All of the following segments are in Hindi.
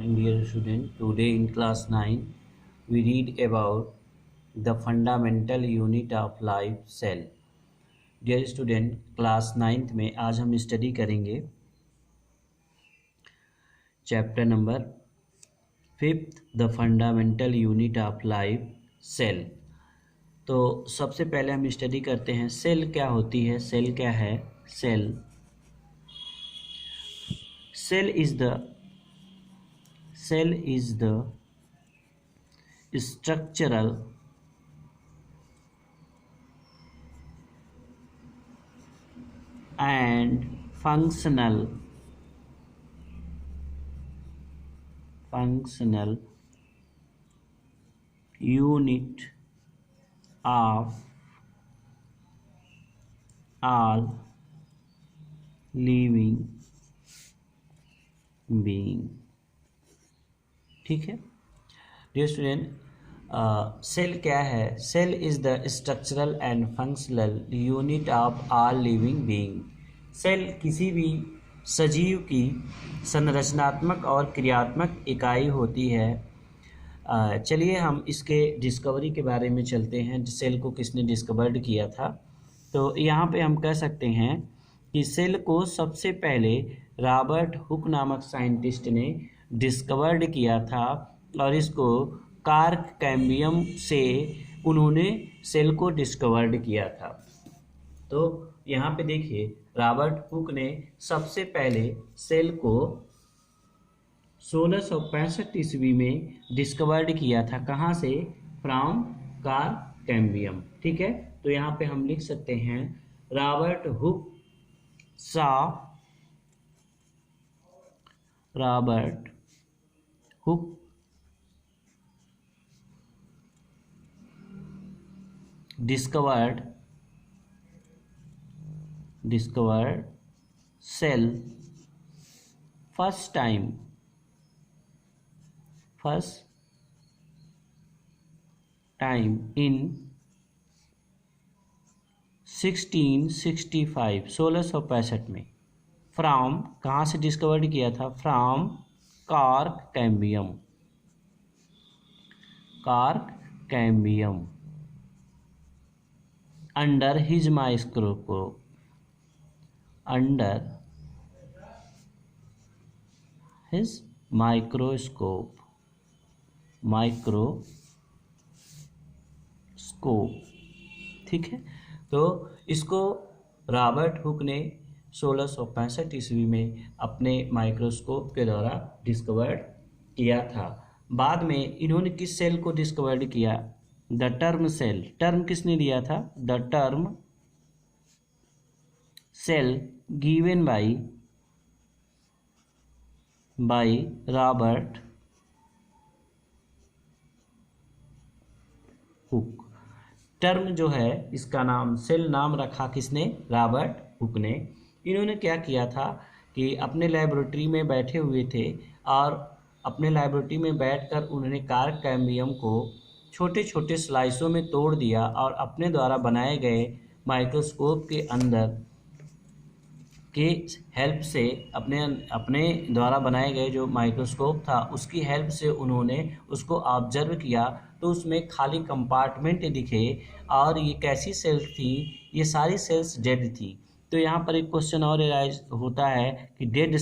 morning, dear student. Today in class 9, we read about the fundamental unit of life, cell. Dear student, class 9th में आज हम स्टडी करेंगे chapter number 5th, the fundamental unit of life, cell. तो सबसे पहले हम स्टडी करते हैं सेल क्या होती है। सेल क्या है? Cell is the structural and functional unit of all living being। ठीक है डियर स्टूडेंट, सेल क्या है? Cell is the structural and functional unit of all living being. Cell किसी भी सजीव की संरचनात्मक और क्रियात्मक इकाई होती है। चलिए हम इसके डिस्कवरी के बारे में चलते हैं। सेल को किसने डिस्कवर्ड किया था? तो यहाँ पे हम कह सकते हैं कि सेल को सबसे पहले रॉबर्ट हुक नामक साइंटिस्ट ने डिस्कवर्ड किया था और इसको कार्क कैम्बियम से उन्होंने सेल को डिस्कवर्ड किया था। तो यहाँ पे देखिए, रॉबर्ट हुक ने सबसे पहले सेल को 1665 ईस्वी में डिस्कवर्ड किया था। कहाँ से? From cork cambium. ठीक है, तो यहाँ पे हम लिख सकते हैं Robert Hooke discovered cell first time in 1665 1665 में। फ्रॉम कहाँ से डिस्कवर्ड किया था? From cork cambium under his microscope. ठीक है, तो इसको रॉबर्ट हुक ने 1665 ईस्वी में अपने माइक्रोस्कोप के द्वारा डिस्कवर्ड किया था। बाद में इन्होंने किस सेल को डिस्कवर्ड किया? The term cell. टर्म किसने दिया था? The term cell given by Robert Hooke. Term जो है, इसका नाम सेल नाम रखा किसने? रॉबर्ट हुक ने। इन्होंने क्या किया था कि अपने लेबोरेटरी में बैठे हुए थे और अपने लेबोरेटरी में बैठकर उन्होंने कार्क कैम्बियम को छोटे छोटे स्लाइसों में तोड़ दिया और अपने द्वारा बनाए गए माइक्रोस्कोप के अंदर के हेल्प से अपने द्वारा बनाए गए जो माइक्रोस्कोप था उसकी हेल्प से उन्होंने उसको ऑब्जर्व किया। तो उसमें खाली कंपार्टमेंट दिखे और ये कैसी सेल्स थी? ये सारी सेल्स डेड थी। तो यहाँ पर एक क्वेश्चन और अराइज होता है कि dead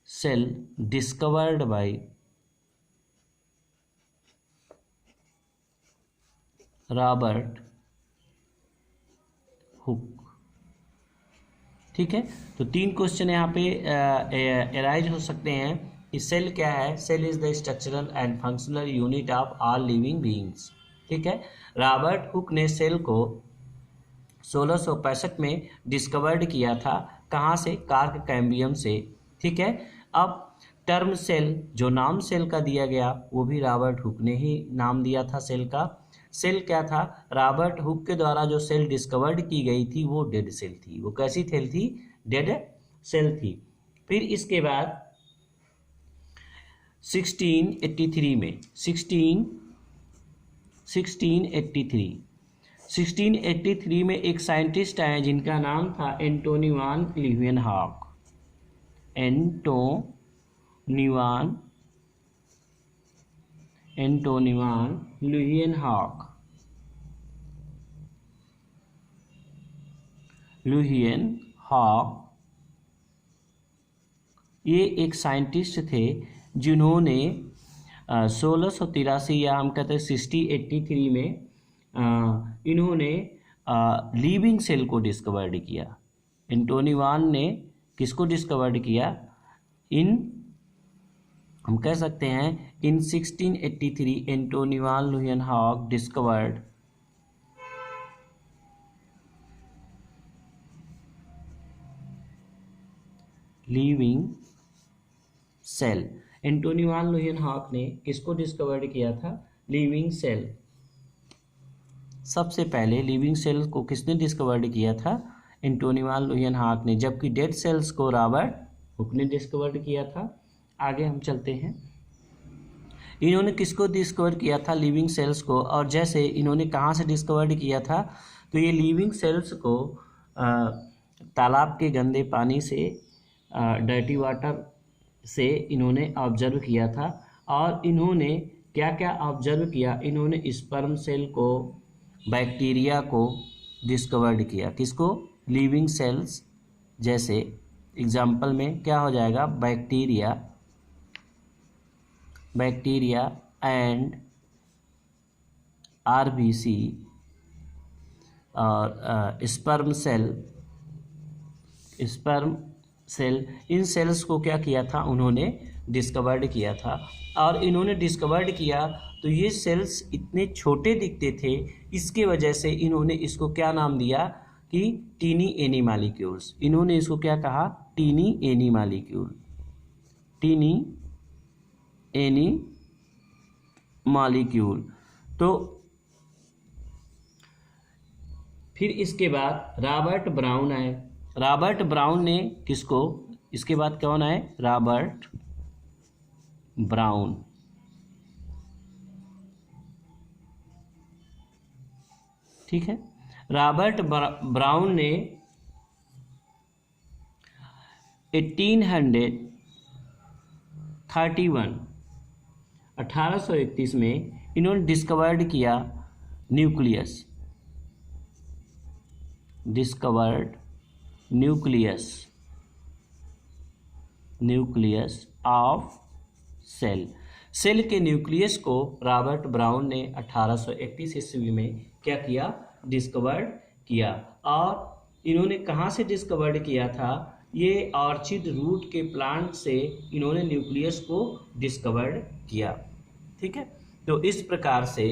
cell discovered by Robert Hooke. ठीक है, तो 3 क्वेश्चन यहाँ पे अराइज हो सकते हैं कि सेल क्या है? Cell is the structural and functional unit of all living beings. ठीक है, रॉबर्ट हुक ने सेल को 1665 में डिस्कवर्ड किया था। कहाँ से? कार्क कैम्बियम से। ठीक है, अब टर्म सेल जो नाम सेल का दिया गया वो भी रॉबर्ट हुक ने ही नाम दिया था सेल का। सेल क्या था? रॉबर्ट हुक के द्वारा जो सेल डिस्कवर्ड की गई थी वो डेड सेल थी। वो कैसी सेल थी? डेड सेल थी। फिर इसके बाद 1683 में 1683 में एक साइंटिस्ट आए जिनका नाम था एंटोनी वान लीeuwenhoek। एंटोनिवान लुहियनहॉक ये एक साइंटिस्ट थे जिन्होंने 1683 या हम कहते हैं 1683 में इन्होंने लिविंग सेल को डिस्कवर्ड किया। एंटोनिवान ने किसको डिस्कवर्ड किया? हम कह सकते हैं in 1683 Antonie van Leeuwenhoek discovered living cell. Antonie van Leeuwenhoek ने किसको डिस्कवर्ड किया था? Living cell. सबसे पहले लिविंग सेल को किसने डिस्कवर्ड किया था? एंटोनिवान लुहियनहॉक ने, जबकि डेड सेल्स को रॉबर्ट हुक ने डिस्कवर्ड किया था। आगे हम चलते हैं। इन्होंने किसको डिस्कवर किया था? लिविंग सेल्स को। और जैसे इन्होंने कहाँ से डिस्कवर्ड किया था? तो ये लिविंग सेल्स को तालाब के गंदे पानी से, डर्टी वाटर से इन्होंने ऑब्जर्व किया था। और इन्होंने क्या क्या ऑब्जर्व किया? इन्होंने स्पर्म सेल को, बैक्टीरिया को डिस्कवर्ड किया। किसको? Living cells. जैसे एग्जाम्पल में क्या हो जाएगा? बैक्टीरिया एंड आरबीसी और स्पर्म सेल, इन सेल्स को क्या किया था? उन्होंने डिस्कवर्ड किया था। और इन्होंने डिस्कवर्ड किया तो ये सेल्स इतने छोटे दिखते थे, इसके वजह से इन्होंने इसको क्या नाम दिया कि टीनी एनी मॉलिक्यूल्स। इन्होंने इसको क्या कहा? Tiny animalcule. तो फिर इसके बाद रॉबर्ट ब्राउन आए। रॉबर्ट ब्राउन ने किसको? इसके बाद कौन आए? Robert Brown. ठीक है। रॉबर्ट ब्राउन ने 1831 में इन्होंने डिस्कवर्ड किया न्यूक्लियस ऑफ सेल के न्यूक्लियस को रॉबर्ट ब्राउन ने 1831 ईस्वी में क्या किया? डिस्कवर्ड किया। और इन्होंने कहाँ से डिस्कवर्ड किया था? ये ऑर्चिड रूट के प्लांट से इन्होंने न्यूक्लियस को डिस्कवर्ड किया। ठीक है। तो इस प्रकार से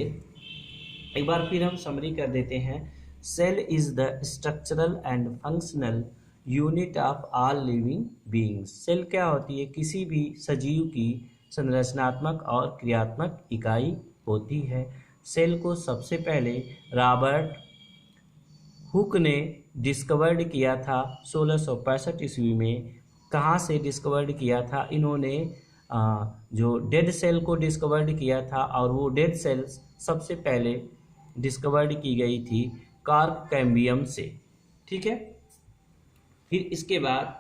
एक बार फिर हम समरी कर देते हैं। Cell is the structural and functional unit of all living beings. सेल क्या होती है? किसी भी सजीव की संरचनात्मक और क्रियात्मक इकाई होती है। सेल को सबसे पहले रॉबर्ट हुक ने डिस्कवर्ड किया था 1665 ईस्वी में। कहाँ से डिस्कवर्ड किया था? इन्होंने जो डेड सेल को डिस्कवर्ड किया था, और वो डेड सेल्स सबसे पहले डिस्कवर्ड की गई थी कार्क कैम्बियम से। ठीक है। फिर इसके बाद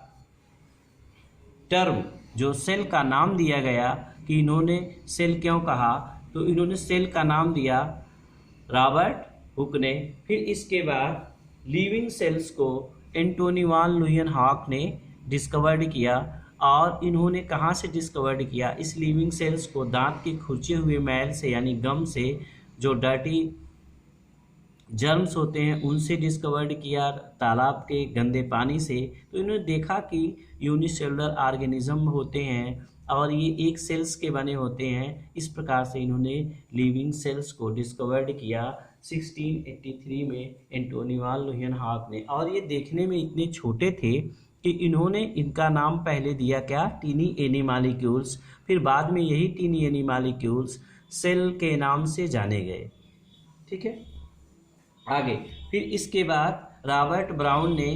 टर्म जो सेल का नाम दिया गया कि इन्होंने सेल क्यों कहा, तो इन्होंने सेल का नाम दिया रॉबर्ट हुक ने। फिर इसके बाद लिविंग सेल्स को एंटोनिवान लुहियनहॉक ने डिस्कवर्ड किया। और इन्होंने कहाँ से डिस्कवर्ड किया? इस लिविंग सेल्स को दांत के खुरचे हुए मैल से, यानी गम से, जो डर्टी जर्म्स होते हैं उनसे डिस्कवर्ड किया, तालाब के गंदे पानी से। तो इन्होंने देखा कि यूनिसेलुलर ऑर्गेनिज्म होते हैं और ये एक सेल्स के बने होते हैं। इस प्रकार से इन्होंने लिविंग सेल्स को डिस्कवर्ड किया 1683 में एंटोनिवान लुहियनहॉक ने। और ये देखने में इतने छोटे थे कि इन्होंने इनका नाम पहले दिया क्या? Tiny animalcules. फिर बाद में यही टीनी एनी मॉलिक्यूल्स सेल के नाम से जाने गए। ठीक है। आगे फिर इसके बाद रॉबर्ट ब्राउन ने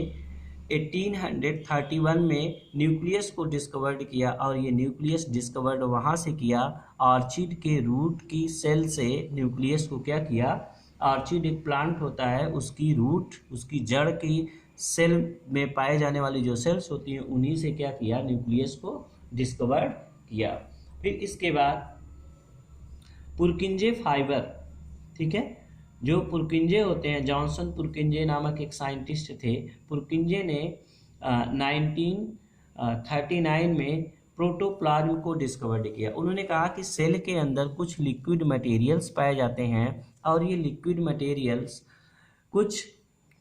1831 में न्यूक्लियस को डिस्कवर्ड किया। और ये न्यूक्लियस डिस्कवर्ड वहाँ से किया, ऑर्चिड के रूट की सेल से न्यूक्लियस को क्या किया? ऑर्चिड एक प्लांट होता है, उसकी रूट, उसकी जड़ की सेल में पाए जाने वाली जो सेल्स होती हैं उन्हीं से क्या किया, न्यूक्लियस को डिस्कवर किया। फिर इसके बाद पुरकिंजे फाइबर, ठीक है, जो पुरकिंजे होते हैं, जॉनसन पुरकिंजे नामक एक साइंटिस्ट थे। पुरकिंजे ने 1939 में प्रोटोप्लाज्म को डिस्कवर किया। उन्होंने कहा कि सेल के अंदर कुछ लिक्विड मटेरियल्स पाए जाते हैं और ये लिक्विड मटेरियल्स कुछ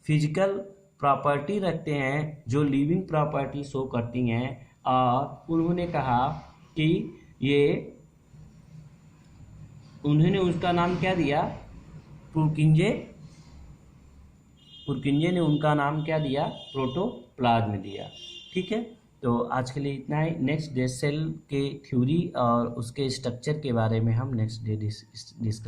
फिजिकल प्रॉपर्टी रखते हैं जो लिविंग प्रॉपर्टी शो करती हैं। और उन्होंने कहा कि उन्होंने उसका नाम क्या दिया, पुरकिंजे ने उनका नाम क्या दिया, प्रोटोप्लाज्म दिया। ठीक है, तो आज के लिए इतना ही। नेक्स्ट डे सेल के थ्योरी और उसके स्ट्रक्चर के बारे में हम नेक्स्ट डे डिस्कस